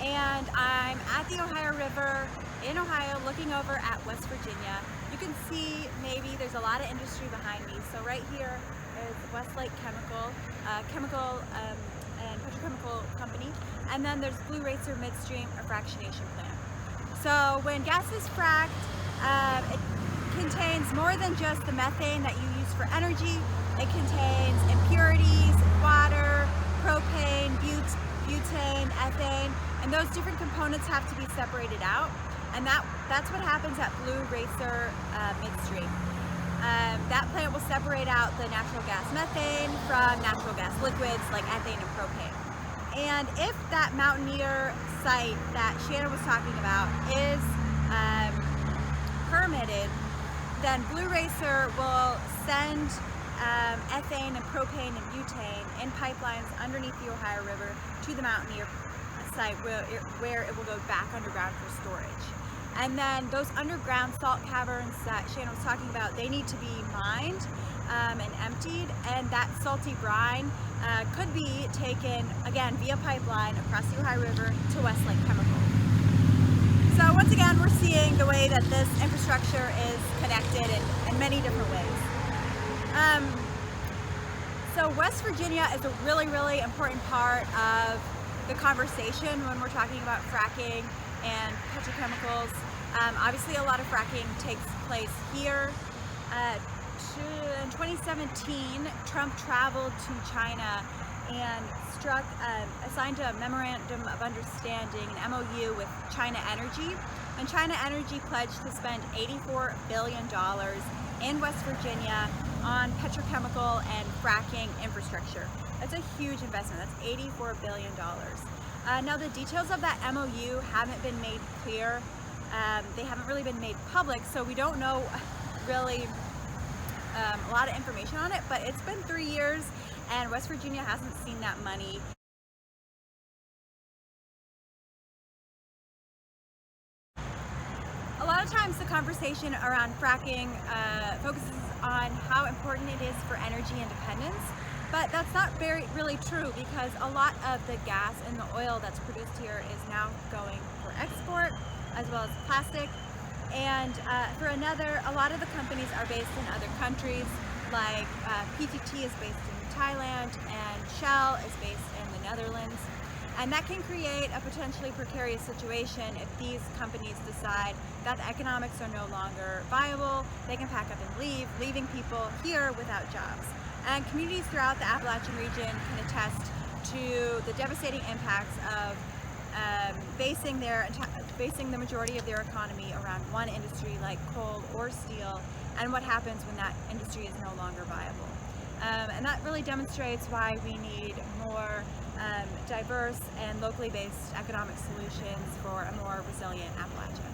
and I'm at the Ohio River in Ohio looking over at West Virginia. You can see maybe there's a lot of industry behind me. So right here is Westlake chemical and petrochemical company, and then there's Blue Racer Midstream, a fractionation plant. So when gas is fracked, it contains more than just the methane that you use for energy. It contains impurities, water, propane, butane, ethane, and those different components have to be separated out. And that's what happens at Blue Racer Midstream. That plant will separate out the natural gas methane from natural gas liquids like ethane and propane. And if that Mountaineer site that Shannon was talking about is permitted, then Blue Racer will send ethane and propane and butane in pipelines underneath the Ohio River to the Mountaineer site where it will go back underground for storage. And then those underground salt caverns that Shannon was talking about, they need to be mined and emptied, and that salty brine could be taken, again, via pipeline across the Ohio River to Westlake Chemical. So once again, we're seeing the way that this infrastructure is connected in many different ways. So West Virginia is a really, really important part of the conversation when we're talking about fracking and petrochemicals. Obviously, a lot of fracking takes place here. In 2017, Trump traveled to China and signed a memorandum of understanding, an MOU with China Energy. And China Energy pledged to spend $84 billion in West Virginia on petrochemical and fracking infrastructure. That's a huge investment. That's $84 billion. Now the details of that MOU haven't been made clear. They haven't really been made public, so we don't know really a lot of information on it, but it's been 3 years and West Virginia hasn't seen that money. A lot of times the conversation around fracking focuses on how important it is for energy independence, but that's not really true, because a lot of the gas and the oil that's produced here is now going for export as well as plastic. And a lot of the companies are based in other countries, like PTT is based in Thailand and Shell is based in the Netherlands. And that can create a potentially precarious situation if these companies decide that the economics are no longer viable. They can pack up and leave, leaving people here without jobs. And communities throughout the Appalachian region can attest to the devastating impacts of basing the majority of their economy around one industry like coal or steel, and what happens when that industry is no longer viable. And that really demonstrates why we need more diverse and locally based economic solutions for a more resilient Appalachia.